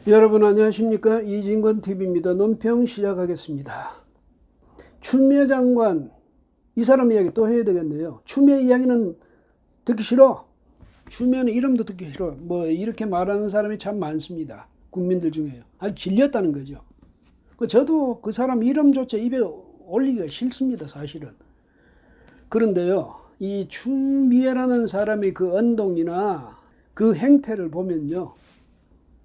여러분 안녕하십니까? 이진권 TV입니다. 논평 시작하겠습니다. 추미애 장관, 이 사람 이야기 또 해야 되겠네요. 추미애 이야기는 듣기 싫어. 추미애는 이름도 듣기 싫어. 뭐 이렇게 말하는 사람이 참 많습니다. 국민들 중에요. 아주 질렸다는 거죠. 저도 그 사람 이름조차 입에 올리기가 싫습니다, 사실은. 그런데요, 이 추미애라는 사람의 그 언동이나 그 행태를 보면요,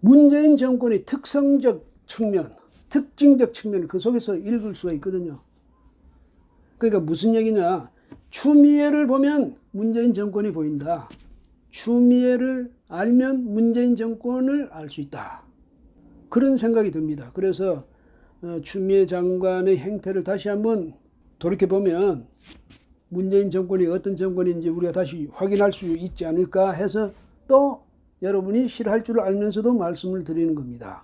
문재인 정권의 특성적 측면, 특징적 측면을 그 속에서 읽을 수가 있거든요. 그러니까 무슨 얘기냐. 추미애를 보면 문재인 정권이 보인다. 추미애를 알면 문재인 정권을 알 수 있다. 그런 생각이 듭니다. 그래서 추미애 장관의 행태를 다시 한번 돌이켜보면 문재인 정권이 어떤 정권인지 우리가 다시 확인할 수 있지 않을까 해서 또 여러분이 싫어할 줄 알면서도 말씀을 드리는 겁니다.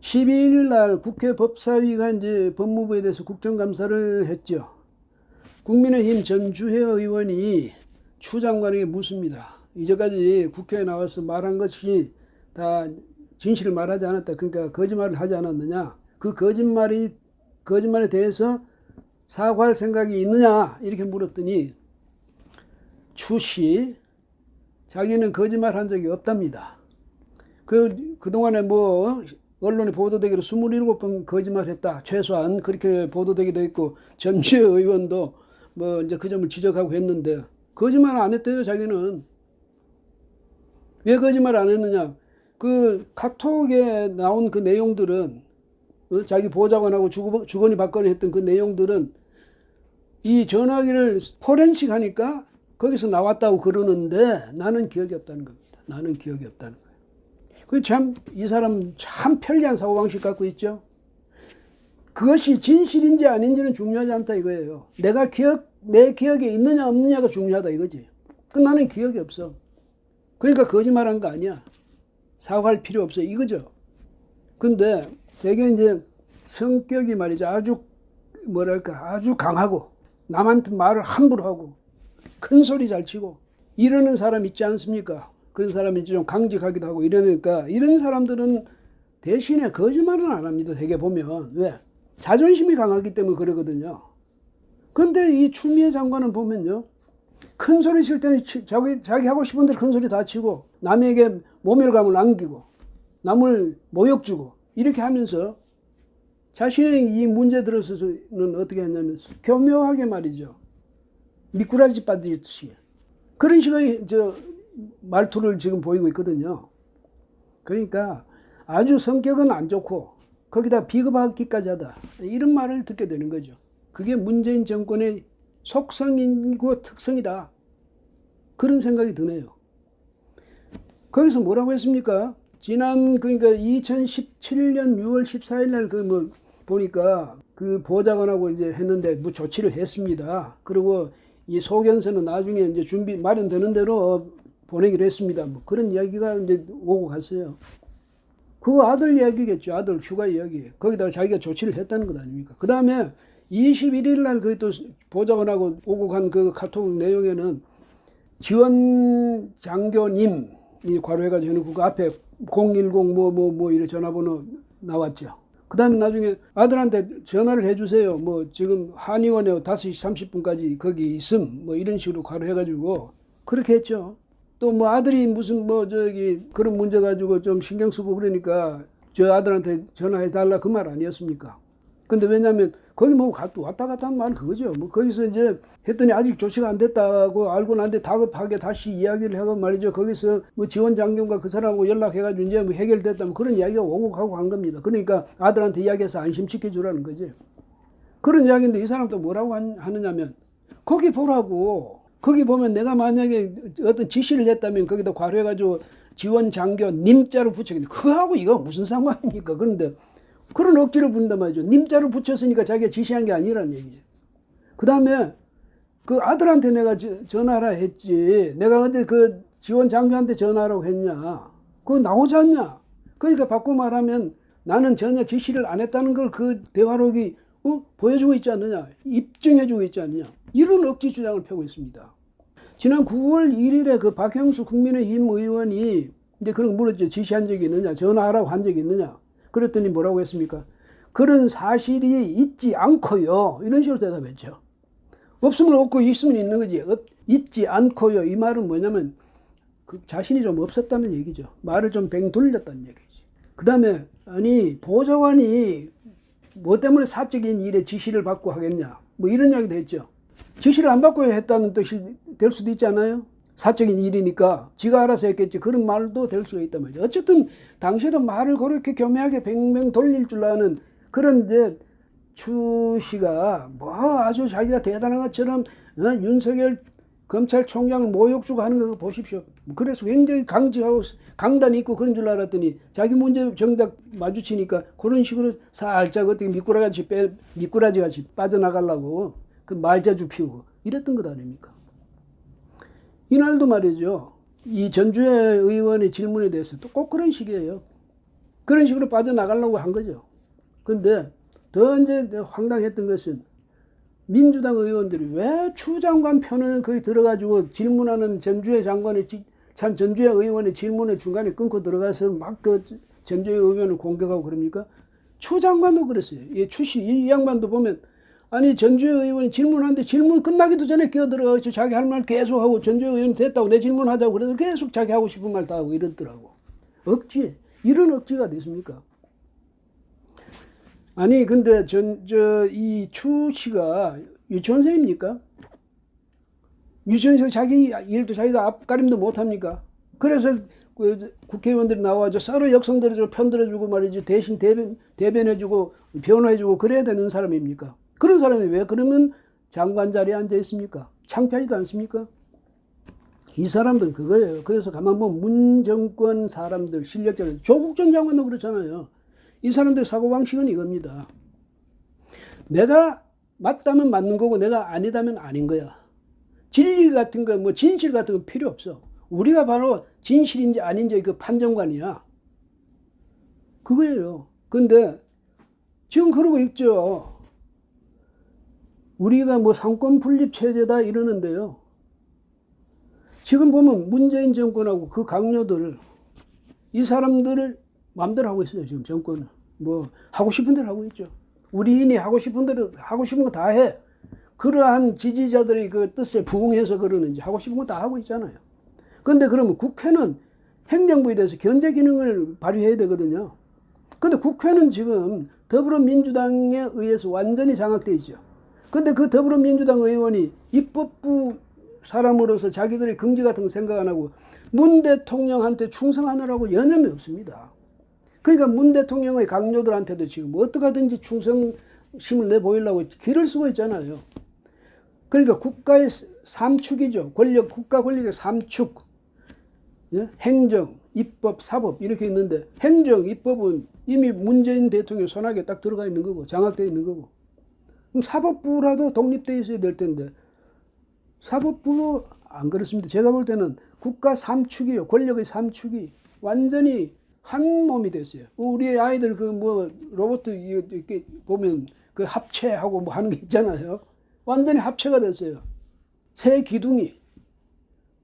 12일 날 국회 법사위가 이제 법무부에 대해서 국정감사를 했죠. 국민의힘 전주회 의원이 추 장관에게 묻습니다. 이제까지 국회에 나와서 말한 것이 다 진실을 말하지 않았다. 그러니까 거짓말을 하지 않았느냐. 그 거짓말에 대해서 사과할 생각이 있느냐 이렇게 물었더니 추 씨, 자기는 거짓말 한 적이 없답니다. 그동안에 뭐 언론에 보도되기로 27번 거짓말 했다. 최소한 그렇게 보도되기도 했고, 전주의 의원도 뭐 이제 그 점을 지적하고 했는데, 거짓말 안 했대요, 자기는. 왜 거짓말 안 했느냐? 그 카톡에 나온 그 내용들은, 자기 보좌관하고 주거니 받거니 했던 그 내용들은 이 전화기를 포렌식 하니까 거기서 나왔다고 그러는데 나는 기억이 없다는 겁니다. 나는 기억이 없다는 거예요. 이 사람 참 편리한 사고방식 갖고 있죠. 그것이 진실인지 아닌지는 중요하지 않다 이거예요. 내 기억에 있느냐 없느냐가 중요하다 이거지. 나는 기억이 없어. 그러니까 거짓말한 거 아니야. 사과할 필요 없어 이거죠. 근데 되게 이제 성격이 말이죠. 아주 강하고 남한테 말을 함부로 하고 큰 소리 잘 치고 이러는 사람 있지 않습니까? 그런 사람이 좀 강직하기도 하고 이러니까 이런 사람들은 대신에 거짓말은 안 합니다. 되게 보면. 왜? 자존심이 강하기 때문에 그러거든요. 그런데 이 추미애 장관은 보면요, 큰 소리 칠 때는 자기 하고 싶은 대로 큰 소리 다 치고 남에게 모멸감을 안기고 남을 모욕 주고 이렇게 하면서 자신의 이 문제 들어서는 어떻게 했냐면 교묘하게 말이죠. 미꾸라지 빠지듯이 그런 식의 말투를 지금 보이고 있거든요. 그러니까 아주 성격은 안 좋고 거기다 비겁하기까지 하다 이런 말을 듣게 되는 거죠. 그게 문재인 정권의 속성이고 특성이다. 그런 생각이 드네요. 거기서 뭐라고 했습니까? 그러니까 2017년 6월 14일 날 보니까 그 보좌관하고 이제 했는데 뭐 조치를 했습니다. 그리고 이 소견서는 나중에 이제 마련되는 대로 보내기로 했습니다. 뭐 그런 이야기가 이제 오고 갔어요. 그거 아들 이야기겠죠. 아들 휴가 이야기. 거기다가 자기가 조치를 했다는 것 아닙니까? 그 다음에 21일 날 그 또 보좌관하고 오고 간 그 카톡 내용에는 지원 장교님이 괄호해가지고 해놓고 그 앞에 010 이런 전화번호 나왔죠. 그 다음에 나중에 아들한테 전화를 해주세요. 뭐 지금 한의원에 5시 30분까지 거기 있음. 뭐 이런 식으로 괄호해가지고 그렇게 했죠. 또 뭐 아들이 무슨 그런 문제 가지고 좀 신경 쓰고 그러니까 저 아들한테 전화해달라 그 말 아니었습니까? 근데 왜냐면 거기 뭐 왔다 갔다 한 말 그거죠. 뭐 거기서 이제 했더니 아직 조치가 안 됐다고 알고 난데 다급하게 다시 이야기를 하고 말이죠. 거기서 뭐 지원 장교가 그 사람하고 연락해가지고 이제 뭐 해결됐다면 그런 이야기가 오고 가고 한 겁니다. 그러니까 아들한테 이야기해서 안심시켜주라는 거지. 그런 이야기인데 이 사람도 뭐라고 하느냐면 거기 보라고. 거기 보면 내가 만약에 어떤 지시를 했다면 거기다 괄호해가지고 지원 장교 님자로 붙여있는데 그거하고 이거 무슨 상관입니까? 그런데 그런 억지를 부른단 말이죠. 님자로 붙였으니까 자기가 지시한 게 아니라는 얘기죠. 그 다음에 그 아들한테 내가 전화하라 했지. 내가 근데 그 지원 장교한테 전화하라고 했냐. 그거 나오지 않냐. 그러니까 바꿔 말하면 나는 전혀 지시를 안 했다는 걸 그 대화록이 보여주고 있지 않느냐. 입증해주고 있지 않느냐. 이런 억지 주장을 펴고 있습니다. 지난 9월 1일에 그 박형수 국민의힘 의원이 이제 그런 거 물었죠. 지시한 적이 있느냐, 전화하라고 한 적이 있느냐. 그랬더니 뭐라고 했습니까? 그런 사실이 있지 않고요. 이런 식으로 대답했죠. 없으면 없고 있으면 있는 거지. 있지 않고요. 이 말은 뭐냐면 그 자신이 좀 없었다는 얘기죠. 말을 좀 뱅 돌렸다는 얘기지. 그 다음에 아니 보좌관이 뭐 때문에 사적인 일에 지시를 받고 하겠냐. 뭐 이런 이야기도 했죠. 지시를 안 받고 했다는 뜻이 될 수도 있지 않아요? 사적인 일이니까 지가 알아서 했겠지. 그런 말도 될 수가 있단 말이죠. 어쨌든 당시에도 말을 그렇게 교묘하게 뱅뱅 돌릴 줄 아는 그런 이제 추 씨가 뭐 아주 자기가 대단한 것처럼 윤석열 검찰총장을 모욕 주고 하는 거 보십시오. 그래서 굉장히 강직하고 강단이 있고 그런 줄 알았더니 자기 문제 정작 마주치니까 그런 식으로 살짝 어떻게 미꾸라지 같이 빠져나가려고 그 말자주 피우고 이랬던 것 아닙니까? 이날도 말이죠. 이 전주의 의원의 질문에 대해서 또 꼭 그런 식이에요. 그런 식으로 빠져나가려고 한 거죠. 근데 더 이제 황당했던 것은 민주당 의원들이 왜 추 장관 편을 거기 들어가지고 질문하는 전주의 의원의 질문의 중간에 끊고 들어가서 막 그 전주의 의원을 공격하고 그럽니까? 추 장관도 그랬어요. 이 양반도 보면 아니 전주의 의원이 질문하는데 질문 끝나기도 전에 끼어들어가서 자기 할 말 계속 하고 전주의 의원이 됐다고 내 질문하자고 그래서 계속 자기 하고 싶은 말 다 하고 이러더라고. 억지. 이런 억지가 됐습니까? 아니 근데 이 추 씨가 유치원생입니까? 유치원생 자기 일도 자기가 앞가림도 못합니까? 그래서 그 국회의원들이 나와서 서로 역성 들어주고 편 들어주고 말이지 대신 대변해주고 변호해주고 그래야 되는 사람입니까? 그런 사람이 왜 그러면 장관 자리에 앉아 있습니까? 창피하지도 않습니까? 이 사람들은 그거예요. 그래서 가만 보면 문 정권 사람들 실력자들 조국 전 장관도 그렇잖아요. 이 사람들 사고방식은 이겁니다. 내가 맞다면 맞는 거고 내가 아니다면 아닌 거야. 진리 같은 거, 뭐 진실 같은 거 필요 없어. 우리가 바로 진실인지 아닌지 그 판정관이야. 그거예요. 근데 지금 그러고 있죠. 우리가 뭐 상권 분립 체제다 이러는데요. 지금 보면 문재인 정권하고 그 강요들, 이 사람들을 마음대로 하고 있어요. 지금 정권은. 뭐 하고 싶은 대로 하고 있죠. 우리인이 하고 싶은 대로 하고 싶은 거 다 해. 그러한 지지자들의 그 뜻에 부응해서 그러는지 하고 싶은 거 다 하고 있잖아요. 그런데 그러면 국회는 행정부에 대해서 견제 기능을 발휘해야 되거든요. 그런데 국회는 지금 더불어민주당에 의해서 완전히 장악되어 있죠. 그런데 그 더불어민주당 의원이 입법부 사람으로서 자기들의 긍지 같은 거 생각 안 하고 문 대통령한테 충성하느라고 여념이 없습니다. 그러니까 문 대통령의 강요들한테도 지금 어떻게 하든지 충성심을 내보이려고 길을 쓰고 있잖아요. 그러니까 국가의 삼축이죠. 국가 권력의 삼축. 예? 행정, 입법, 사법 이렇게 있는데 행정, 입법은 이미 문재인 대통령 손아귀에 딱 들어가 있는 거고 장악되어 있는 거고 그럼 사법부라도 독립되어 있어야 될 텐데 사법부도 안 그렇습니다. 제가 볼 때는 국가 삼축이요. 권력의 삼축이 완전히 한 몸이 됐어요. 우리 아이들 그 뭐 로봇 이렇게 보면 그 합체하고 뭐 하는 게 있잖아요. 완전히 합체가 됐어요. 세 기둥이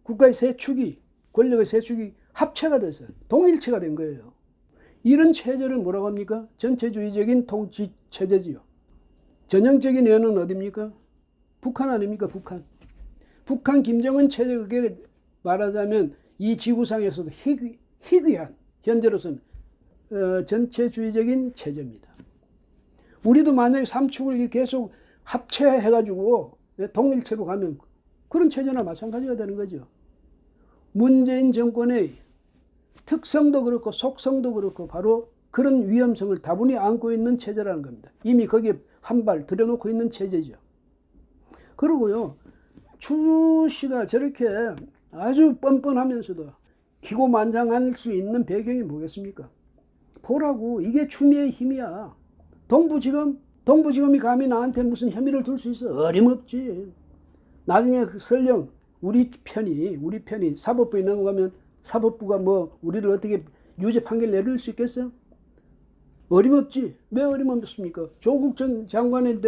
국가의 세 축이 권력의 세 축이 합체가 됐어요. 동일체가 된 거예요. 이런 체제를 뭐라고 합니까? 전체주의적인 통치 체제지요. 전형적인 예는 어디입니까? 북한 아닙니까? 북한 김정은 체제 그게 말하자면 이 지구상에서도 희귀한 현재로서는 전체주의적인 체제입니다. 우리도 만약에 삼축을 계속 합체해가지고 동일체로 가면 그런 체제나 마찬가지가 되는 거죠. 문재인 정권의 특성도 그렇고 속성도 그렇고 바로 그런 위험성을 다분히 안고 있는 체제라는 겁니다. 이미 거기에 한 발 들여놓고 있는 체제죠. 그러고요. 추 씨가 저렇게 아주 뻔뻔하면서도 기고만장할 수 있는 배경이 뭐겠습니까? 보라고 이게 추미애의 힘이야. 동부지검이 감히 나한테 무슨 혐의를 둘 수 있어? 어림없지. 나중에 설령 우리 편이 사법부에 넘어가면 사법부가 뭐 우리를 어떻게 유죄 판결 내릴 수 있겠어요? 어림없지. 왜 어림없습니까? 조국 전 장관에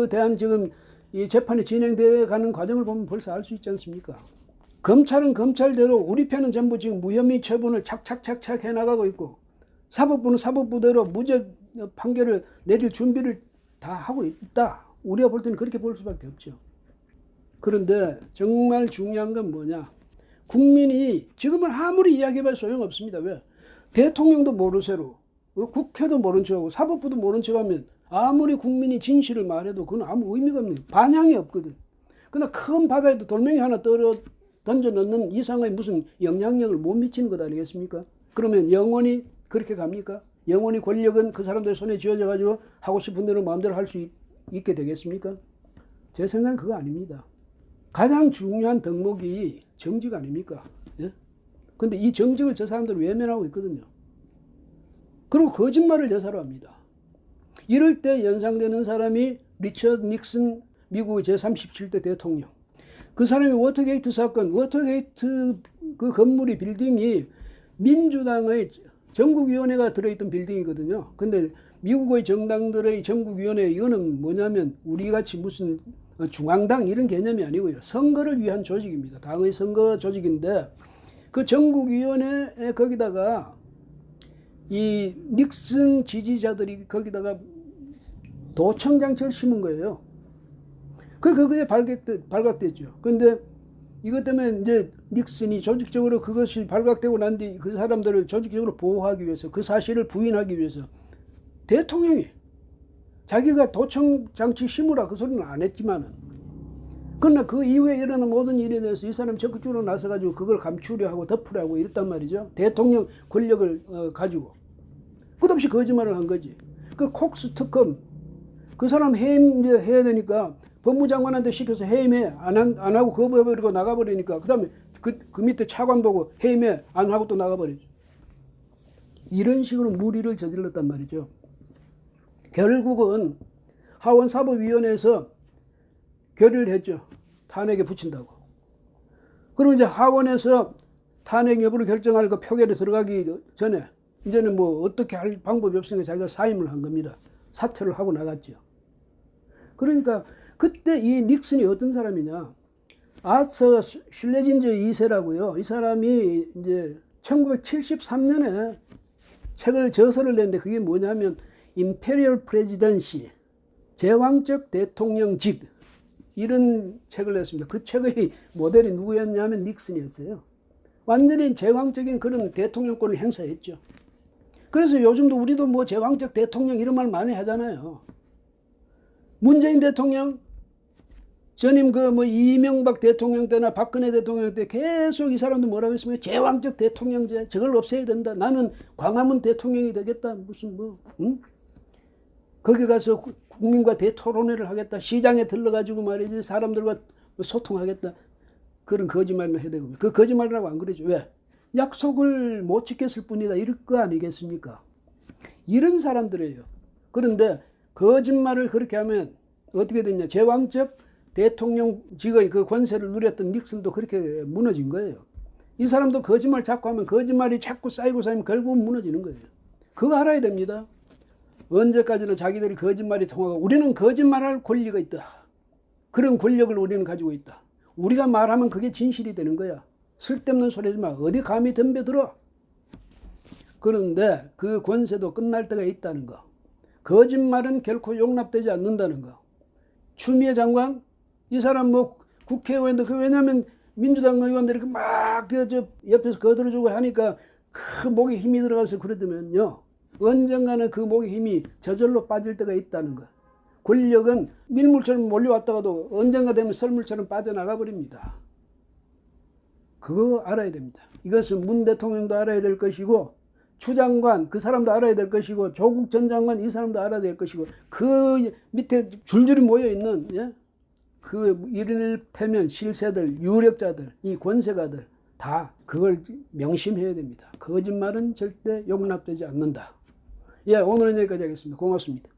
대한 지금 이 재판이 진행되어 가는 과정을 보면 벌써 알 수 있지 않습니까? 검찰은 검찰대로 우리 편은 전부 지금 무혐의 처분을 착착착착 해나가고 있고 사법부는 사법부대로 무죄 판결을 내릴 준비를 다 하고 있다. 우리가 볼 때는 그렇게 볼 수밖에 없죠. 그런데 정말 중요한 건 뭐냐. 국민이 지금은 아무리 이야기해봐도 소용없습니다. 왜? 대통령도 모르쇠로 국회도 모른 척하고 사법부도 모른 척하면 아무리 국민이 진실을 말해도 그건 아무 의미가 없는 반향이 없거든. 그러나 큰 바다에도 돌멩이 하나 던져 넣는 이상의 무슨 영향력을 못 미치는 것 아니겠습니까? 그러면 영원히 그렇게 갑니까? 영원히 권력은 그 사람들 손에 쥐어져 가지고 하고 싶은 대로 마음대로 할 수 있게 되겠습니까? 제 생각은 그거 아닙니다. 가장 중요한 덕목이 정직 아닙니까? 예? 근데 이 정직을 저 사람들은 외면하고 있거든요. 그리고 거짓말을 여사로 합니다. 이럴 때 연상되는 사람이 리처드 닉슨 미국의 제37대 대통령. 그 사람이 워터게이트 사건, 워터게이트 그 건물이 빌딩이 민주당의 전국위원회가 들어있던 빌딩이거든요. 근데 미국의 정당들의 전국위원회 이거는 뭐냐면 우리같이 무슨 중앙당 이런 개념이 아니고요. 선거를 위한 조직입니다. 당의 선거 조직인데 그 전국위원회 거기다가 이 닉슨 지지자들이 거기다가 도청장치를 심은 거예요. 그게 발각됐죠. 근데 이것 때문에 이제 닉슨이 조직적으로 그것이 발각되고 난 뒤 그 사람들을 조직적으로 보호하기 위해서 그 사실을 부인하기 위해서 대통령이 자기가 도청장치 심으라 그 소리는 안 했지만은 그러나 그 이후에 일어난 모든 일에 대해서 이 사람이 적극적으로 나서가지고 그걸 감추려 하고 덮으려 하고 이랬단 말이죠. 대통령 권력을 가지고 끝없이 거짓말을 한 거지. 그 콕스 특검 그 사람 해임 이제 해야 되니까 법무장관한테 시켜서 해임해 안 하고 거부해버리고 나가버리니까 그 다음에 그 밑에 차관 보고 해임해 안 하고 또 나가버리죠. 이런 식으로 무리를 저질렀단 말이죠. 결국은 하원사법위원회에서 결의를 했죠. 탄핵에 붙인다고. 그리고 이제 하원에서 탄핵 여부를 결정할 그 표결에 들어가기 전에 이제는 뭐 어떻게 할 방법이 없으니까 자기가 사임을 한 겁니다. 사퇴를 하고 나갔죠. 그러니까 그때 이 닉슨이 어떤 사람이냐. 아서 슐레진저 2세라고요. 이 사람이 이제 1973년에 저서를 냈는데 그게 뭐냐면 임페리얼 프레지던시 제왕적 대통령직 이런 책을 냈습니다. 그 책의 모델이 누구였냐면 닉슨이었어요. 완전히 제왕적인 그런 대통령권을 행사했죠. 그래서 요즘도 우리도 뭐 제왕적 대통령 이런 말 많이 하잖아요. 문재인 대통령 전임 그 뭐 이명박 대통령 때나 박근혜 대통령 때 계속 이 사람도 뭐라고 했습니까? 제왕적 대통령제 저걸 없애야 된다. 나는 광화문 대통령이 되겠다. 무슨 뭐 응? 거기 가서 국민과 대토론회를 하겠다. 시장에 들러가지고 말이지 사람들과 소통하겠다. 그런 거짓말을 해야 되고 그 거짓말이라고 안 그러죠. 왜? 약속을 못 지켰을 뿐이다. 이럴 거 아니겠습니까? 이런 사람들이에요. 그런데 거짓말을 그렇게 하면 어떻게 됐냐. 제왕적 대통령직의 그 권세를 누렸던 닉슨도 그렇게 무너진 거예요. 이 사람도 거짓말 자꾸 하면 거짓말이 자꾸 쌓이고 쌓이면 결국은 무너지는 거예요. 그거 알아야 됩니다. 언제까지나 자기들이 거짓말이 통하고 우리는 거짓말할 권리가 있다. 그런 권력을 우리는 가지고 있다. 우리가 말하면 그게 진실이 되는 거야. 쓸데없는 소리 하지 마. 어디 감히 덤벼들어. 그런데 그 권세도 끝날 때가 있다는 거. 거짓말은 결코 용납되지 않는다는 거. 추미애 장관 이 사람 뭐 국회의원들 그 왜냐면 민주당 의원들이 막 옆에서 거들어주고 하니까 그 목에 힘이 들어가서 그러더면요. 언젠가는 그 목에 힘이 저절로 빠질 때가 있다는 거. 권력은 밀물처럼 몰려왔다가도 언젠가 되면 썰물처럼 빠져나가 버립니다. 그거 알아야 됩니다. 이것은 문 대통령도 알아야 될 것이고 추 장관 그 사람도 알아야 될 것이고 조국 전 장관 이 사람도 알아야 될 것이고 그 밑에 줄줄이 모여있는 예? 그 이를테면 실세들 유력자들 이 권세가들 다 그걸 명심해야 됩니다. 거짓말은 절대 용납되지 않는다. 예, 오늘은 여기까지 하겠습니다. 고맙습니다.